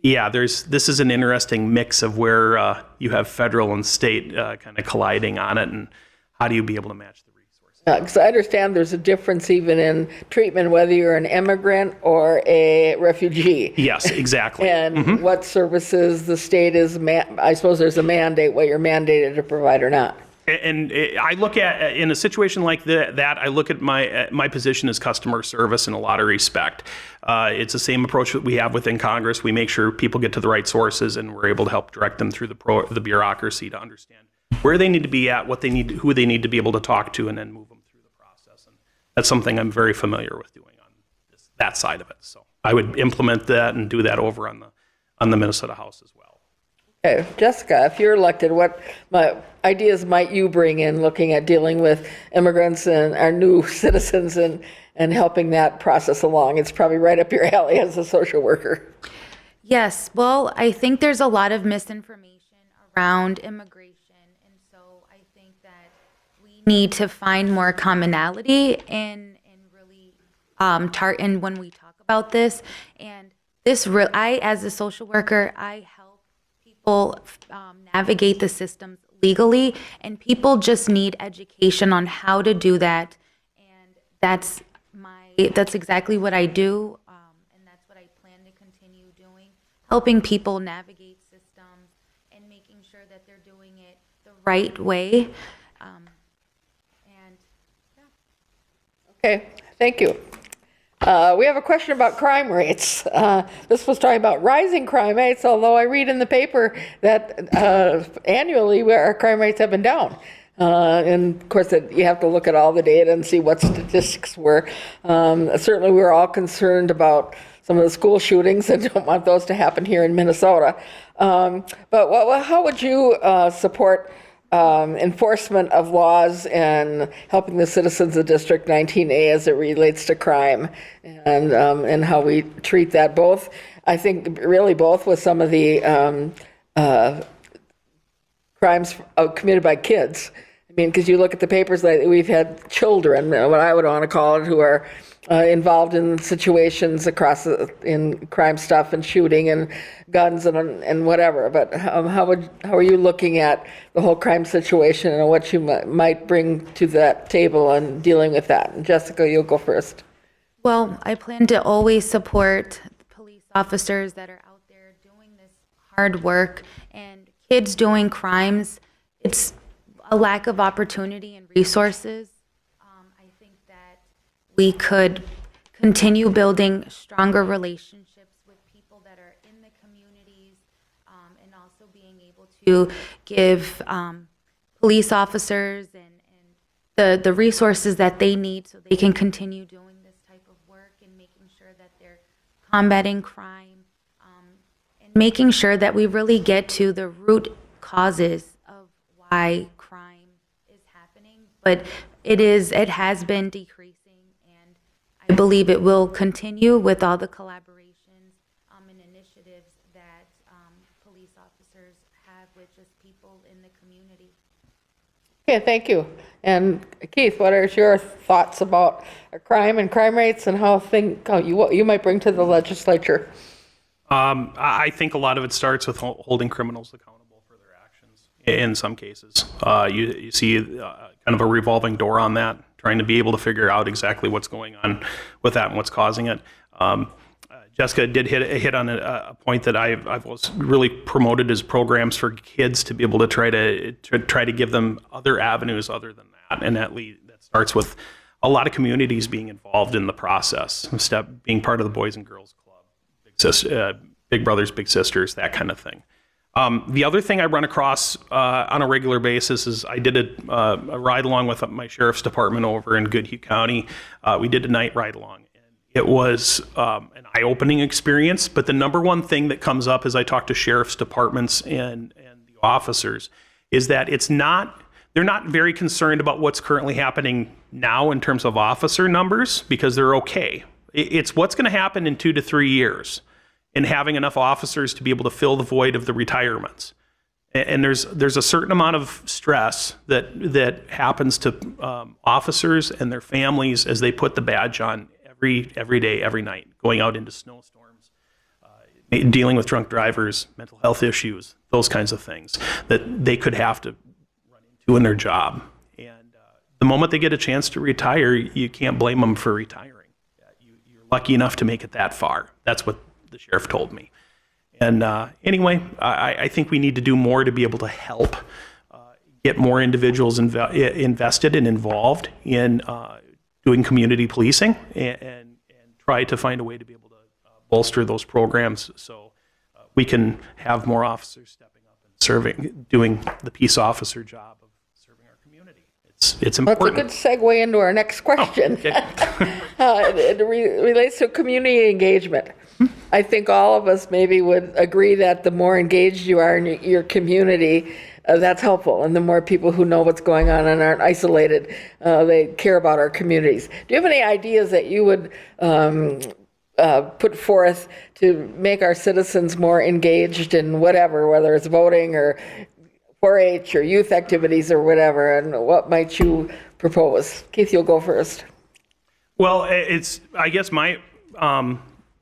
yeah, this is an interesting mix of where you have federal and state kind of colliding on it, and how do you be able to match the resources? Because I understand there's a difference even in treatment, whether you're an immigrant or a refugee. Yes, exactly. And what services the state is, I suppose there's a mandate, what you're mandated to provide or not. And I look at, in a situation like that, I look at my position as customer service in a lot of respect. It's the same approach that we have within Congress. We make sure people get to the right sources, and we're able to help direct them through the bureaucracy to understand where they need to be at, what they need, who they need to be able to talk to, and then move them through the process. And that's something I'm very familiar with doing on that side of it. So I would implement that and do that over on the Minnesota House as well. Okay, Jessica, if you're elected, what ideas might you bring in looking at dealing with immigrants and our new citizens and helping that process along? It's probably right up your alley as a social worker. Yes, well, I think there's a lot of misinformation around immigration, and so I think that we need to find more commonality and really and when we talk about this. And I, as a social worker, I help people navigate the systems legally, and people just need education on how to do that. And that's exactly what I do, and that's what I plan to continue doing, helping people navigate systems and making sure that they're doing it the right way. Okay, thank you. We have a question about crime rates. This was talking about rising crime rates, although I read in the paper that annually our crime rates have been down. And of course, you have to look at all the data and see what statistics were. Certainly, we're all concerned about some of the school shootings and don't want those to happen here in Minnesota. But how would you support enforcement of laws and helping the citizens of District 19A as it relates to crime and how we treat that? Both, I think, really both with some of the crimes committed by kids. I mean, because you look at the papers, like we've had children, what I would want to call it, who are involved in situations in crime stuff and shooting and guns and whatever. But how are you looking at the whole crime situation and what you might bring to that table and dealing with that? And Jessica, you'll go first. Well, I plan to always support police officers that are out there doing this hard work, and kids doing crimes. It's a lack of opportunity and resources. I think that we could continue building stronger relationships with people that are in the communities, and also being able to give police officers and the resources that they need so they can continue doing this type of work and making sure that they're combating crime, and making sure that we really get to the root causes of why crime is happening. But it has been decreasing, and I believe it will continue with all the collaborations and initiatives that police officers have with just people in the community. Okay, thank you. And Keith, what are your thoughts about crime and crime rates and what you might bring to the legislature? I think a lot of it starts with holding criminals accountable for their actions. In some cases, you see kind of a revolving door on that, trying to be able to figure out exactly what's going on with that and what's causing it. Jessica did hit on a point that I've was really promoted as programs for kids to be able to try to give them other avenues other than that, and that starts with a lot of communities being involved in the process, being part of the Boys and Girls Club, big big brothers, big sisters, that kind of thing. The other thing I run across on a regular basis is I did a ride along with my sheriff's department over in Goodhue County. We did a night ride along. It was an eye-opening experience, but the number one thing that comes up as I talk to sheriff's departments and the officers is that they're not very concerned about what's currently happening now in terms of officer numbers because they're okay. It's what's going to happen in 2 to 3 years and having enough officers to be able to fill the void of the retirements. And there's a certain amount of stress that happens to officers and their families as they put the badge on every day, every night, going out into snowstorms, dealing with drunk drivers, mental health issues, those kinds of things that they could have to run into in their job. And the moment they get a chance to retire, you can't blame them for retiring. You're lucky enough to make it that far. That's what the sheriff told me. And anyway, I think we need to do more to be able to help get more individuals invested and involved in doing community policing and try to find a way to be able to bolster those programs so we can have more officers stepping up and doing the peace officer job of serving our community. It's important. That's a good segue into our next question. Oh, okay. It relates to community engagement. I think all of us maybe would agree that the more engaged you are in your community, that's helpful. And the more people who know what's going on and aren't isolated, they care about our communities. Do you have any ideas that you would put forth to make our citizens more engaged in whatever, whether it's voting or 4-H or youth activities or whatever? And what might you propose? Keith, you'll go first. Well, I guess my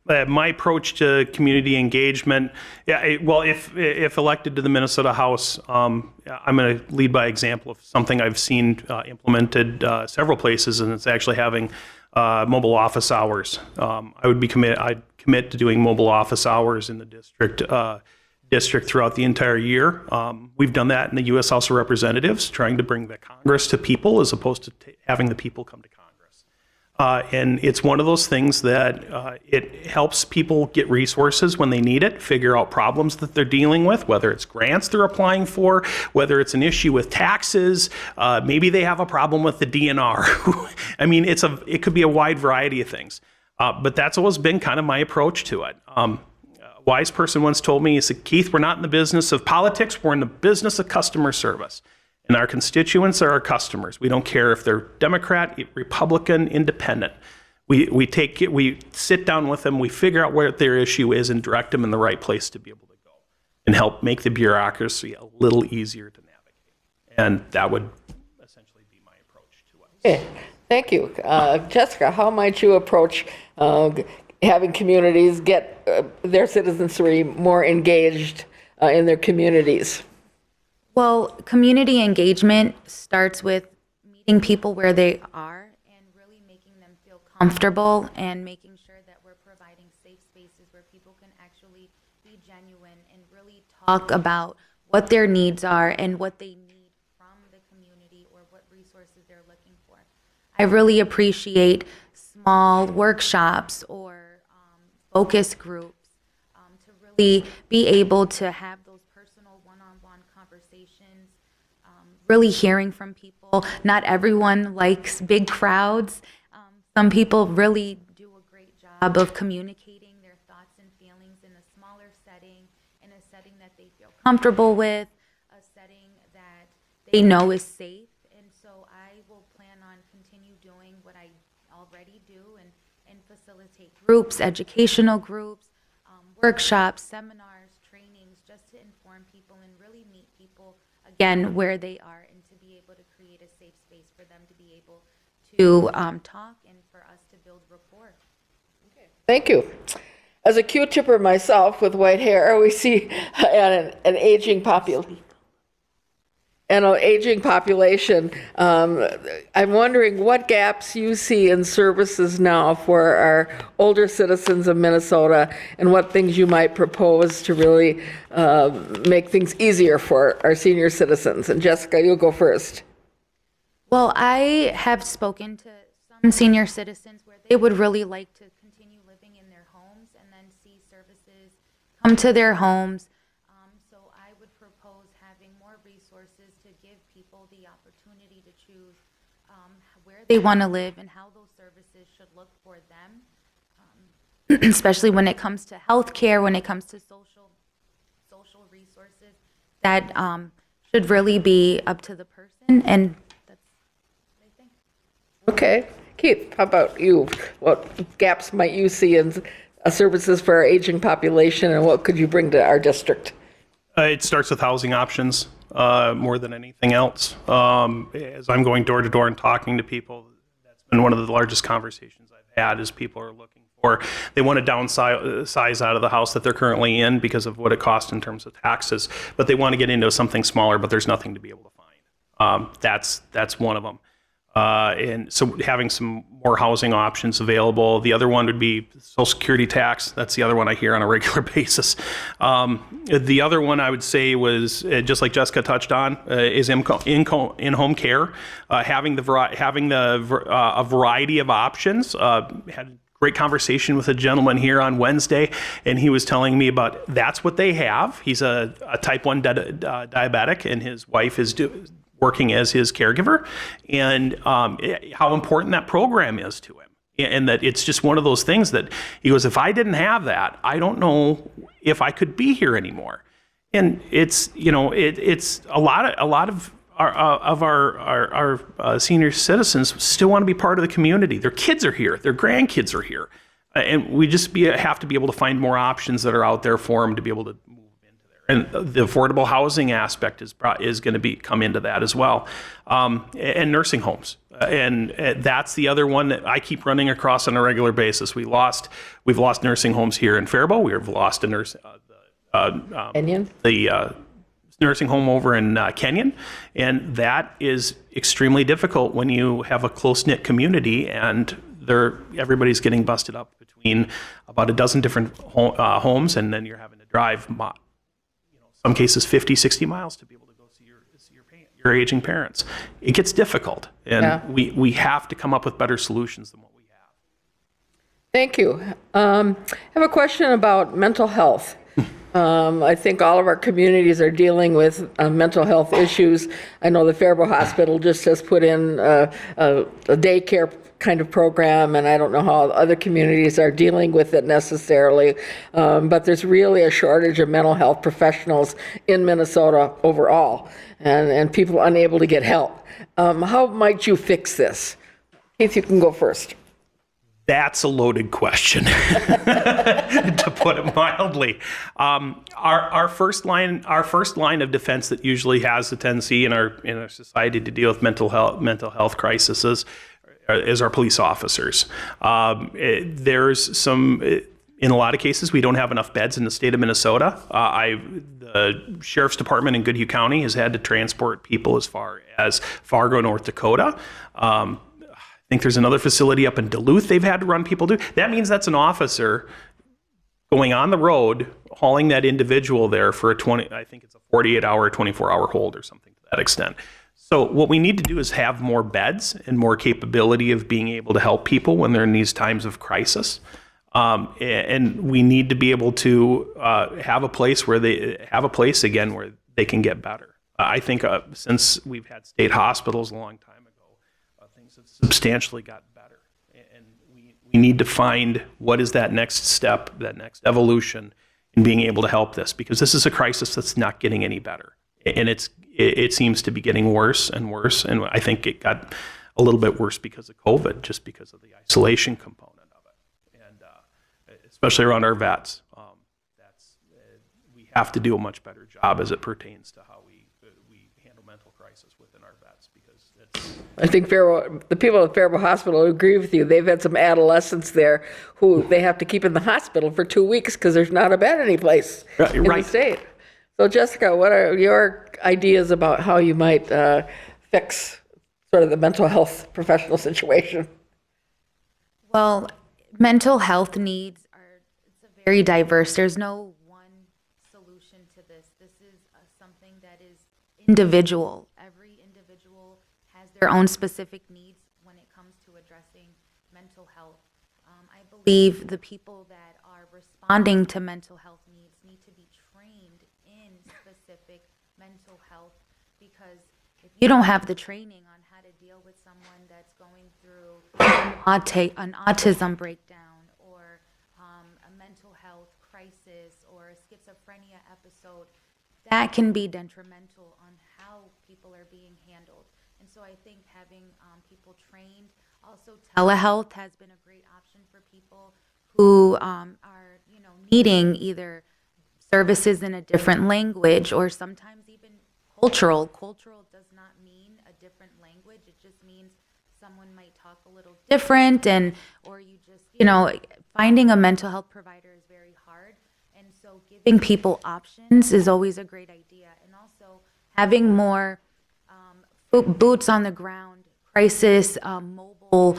approach to community engagement, if elected to the Minnesota House, I'm going to lead by example of something I've seen implemented several places, and it's actually having mobile office hours. I'd commit to doing mobile office hours in the district throughout the entire year. We've done that in the U.S. House of Representatives, trying to bring the Congress to people as opposed to having the people come to Congress. And it's one of those things that it helps people get resources when they need it, figure out problems that they're dealing with, whether it's grants they're applying for, whether it's an issue with taxes, maybe they have a problem with the DNR. I mean, it could be a wide variety of things. But that's always been kind of my approach to it. A wise person once told me, he said, Keith, we're not in the business of politics, we're in the business of customer service. And our constituents are our customers. We don't care if they're Democrat, Republican, Independent. We sit down with them, we figure out what their issue is and direct them in the right place to be able to go and help make the bureaucracy a little easier to navigate. And that would essentially be my approach to it. Okay, thank you. Jessica, how might you approach having communities get their citizenry more engaged in their communities? Well, community engagement starts with meeting people where they are and really making them feel comfortable and making sure that we're providing safe spaces where people can actually be genuine and really talk about what their needs are and what they need from the community or what resources they're looking for. I really appreciate small workshops or focus groups to really be able to have those personal one-on-one conversations, really hearing from people. Not everyone likes big crowds. Some people really do a great job of communicating their thoughts and feelings in a smaller setting, in a setting that they feel comfortable with, a setting that they know is safe. And so I will plan on continue doing what I already do and facilitate groups, educational groups, workshops, seminars, trainings, just to inform people and really meet people, again, where they are and to be able to create a safe space for them to be able to talk and for us to build rapport. Thank you. As a Q-tipper myself with white hair, we see an aging population. I'm wondering what gaps you see in services now for our older citizens of Minnesota and what things you might propose to really make things easier for our senior citizens. And Jessica, you'll go first. Well, I have spoken to some senior citizens where they would really like to continue living in their homes and then see services come to their homes. So I would propose having more resources to give people the opportunity to choose where they want to live and how those services should look for them, especially when it comes to healthcare, when it comes to social resources. That should really be up to the person, and that's what I think. Okay. Keith, how about you? What gaps might you see in services for our aging population, and what could you bring to our district? It starts with housing options more than anything else. As I'm going door to door and talking to people, that's been one of the largest conversations I've had. Is people are looking for, they want to downsize out of the house that they're currently in because of what it costs in terms of taxes, but they want to get into something smaller, but there's nothing to be able to find. That's one of them. And so having some more housing options available. The other one would be Social Security tax. That's the other one I hear on a regular basis. The other one I would say was, just like Jessica touched on, is in-home care. Having a variety of options. Had a great conversation with a gentleman here on Wednesday, and he was telling me about that's what they have. He's a type 1 diabetic, and his wife is working as his caregiver, and how important that program is to him. And that it's just one of those things that he goes, if I didn't have that, I don't know if I could be here anymore. And it's, it's a lot of our senior citizens still want to be part of the community. Their kids are here, their grandkids are here. And we just have to be able to find more options that are out there for them to be able to move into there. And the affordable housing aspect is going to come into that as well. And nursing homes. And that's the other one that I keep running across on a regular basis. We've lost nursing homes here in Faribault. We have lost a Kenyon? The nursing home over in Kenyon, and that is extremely difficult when you have a close-knit community and everybody's getting busted up between about a dozen different homes, and then you're having to drive, some cases 50, 60 miles to be able to go see your aging parents. It gets difficult, and we have to come up with better solutions than what we have. Thank you. I have a question about mental health. I think all of our communities are dealing with mental health issues. I know the Faribault Hospital just has put in a daycare kind of program, and I don't know how other communities are dealing with it necessarily, but there's really a shortage of mental health professionals in Minnesota overall, and people unable to get help. How might you fix this? Keith, you can go first. That's a loaded question, to put it mildly. Our first line of defense that usually has a tendency in our society to deal with mental health crises is our police officers. There's some. In a lot of cases, we don't have enough beds in the state of Minnesota. The Sheriff's Department in Goodhue County has had to transport people as far as Fargo, North Dakota. I think there's another facility up in Duluth they've had to run people to. That means that's an officer going on the road, hauling that individual there for a 48-hour, 24-hour hold or something to that extent. So what we need to do is have more beds and more capability of being able to help people when they're in these times of crisis. And we need to be able to have a place again where they can get better. I think since we've had state hospitals a long time ago, things have substantially gotten better. And we need to find what is that next step, that next evolution in being able to help this, because this is a crisis that's not getting any better. And it seems to be getting worse and worse. And I think it got a little bit worse because of COVID, just because of the isolation component of it. And especially around our vets, we have to do a much better job as it pertains to how we handle mental crisis within our vets, because I think the people at Faribault Hospital agree with you. They've had some adolescents there who they have to keep in the hospital for 2 weeks because there's not a bed anyplace in the state. So Jessica, what are your ideas about how you might fix sort of the mental health professional situation? Well, mental health needs it's very diverse. There's no one solution to this. This is something that is individual. Every individual has their own specific needs when it comes to addressing mental health. I believe the people that are responding to mental health needs need specific mental health, because if you don't have the training on how to deal with someone that's going through an autism breakdown or a mental health crisis or a schizophrenia episode, that can be detrimental on how people are being handled. And so I think having people trained, also telehealth has been a great option for people who are, needing either services in a different language or sometimes even cultural. Cultural does not mean a different language. It just means someone might talk a little different, or you just, finding a mental health provider is very hard. And so giving people options is always a great idea. And also having more boots on the ground, crisis mobile,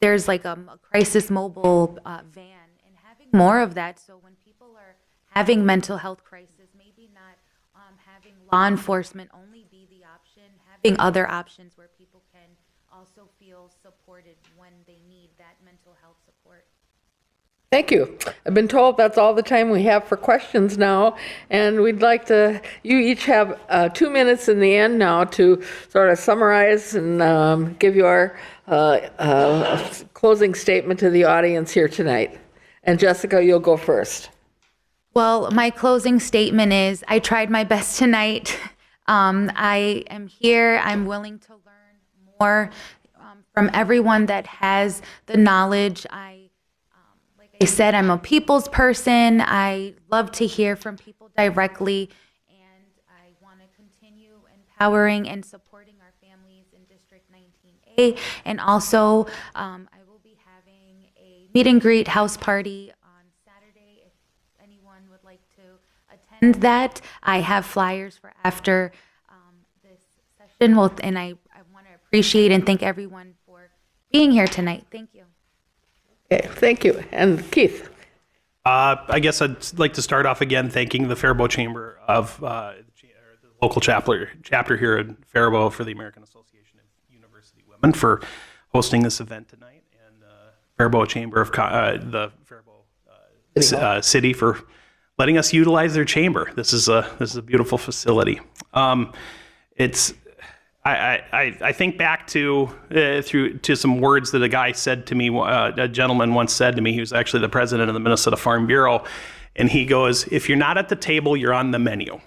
there's like a crisis mobile van, and having more of that, so when people are having mental health crisis, maybe not having law enforcement only be the option, having other options where people can also feel supported when they need that mental health support. Thank you. I've been told that's all the time we have for questions now, and we'd like you each have 2 minutes in the end now to sort of summarize and give your closing statement to the audience here tonight. And Jessica, you'll go first. Well, my closing statement is I tried my best tonight. I am here. I'm willing to learn more from everyone that has the knowledge. Like I said, I'm a people's person. I love to hear from people directly, and I want to continue empowering and supporting our families in District 19A. And also, I will be having a meet and greet house party on Saturday. If anyone would like to attend that, I have flyers for after this session. Well, and I want to appreciate and thank everyone for being here tonight. Thank you. Okay, thank you. And Keith. I guess I'd like to start off again thanking the Faribault Chamber of the local chapter here in Faribault for the American Association of University Women for hosting this event tonight, and Faribault Chamber of the Faribault City for letting us utilize their chamber. This is a beautiful facility. I think back to some words that a guy said to me, a gentleman once said to me. He was actually the president of the Minnesota Farm Bureau, and he goes, "If you're not at the table, you're on the menu."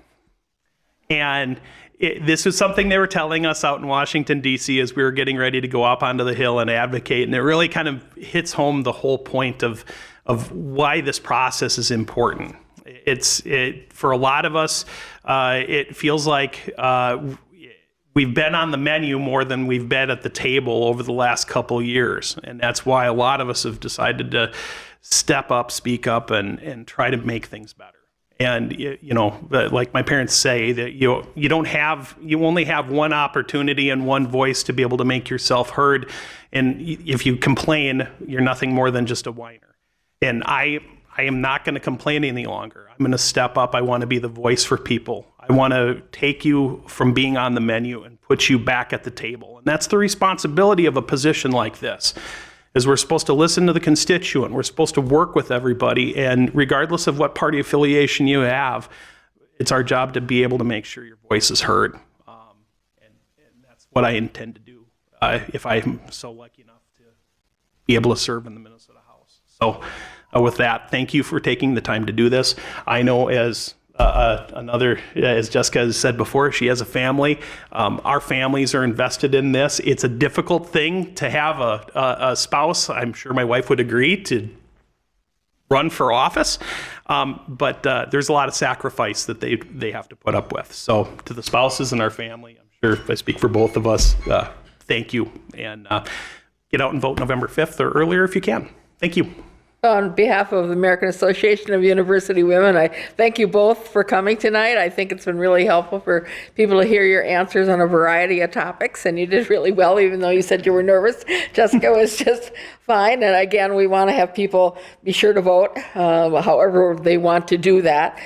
And this was something they were telling us out in Washington, D.C. as we were getting ready to go up onto the Hill and advocate, and it really kind of hits home the whole point of why this process is important. For a lot of us, it feels like we've been on the menu more than we've been at the table over the last couple years. And that's why a lot of us have decided to step up, speak up, and try to make things better. And, like my parents say, that you only have one opportunity and one voice to be able to make yourself heard. And if you complain, you're nothing more than just a whiner. And I am not going to complain any longer. I'm going to step up. I want to be the voice for people. I want to take you from being on the menu and put you back at the table. And that's the responsibility of a position like this, is we're supposed to listen to the constituent. We're supposed to work with everybody. And regardless of what party affiliation you have, it's our job to be able to make sure your voice is heard. And that's what I intend to do if I'm so lucky enough to be able to serve in the Minnesota House. So with that, thank you for taking the time to do this. I know as Jessica has said before, she has a family. Our families are invested in this. It's a difficult thing to have a spouse. I'm sure my wife would agree to run for office, but there's a lot of sacrifice that they have to put up with. So to the spouses and our family, I'm sure if I speak for both of us, thank you, and get out and vote November 5th or earlier if you can. Thank you. On behalf of the American Association of University Women, I thank you both for coming tonight. I think it's been really helpful for people to hear your answers on a variety of topics, and you did really well, even though you said you were nervous. Jessica was just fine, and again, we want to have people be sure to vote however they want to do that.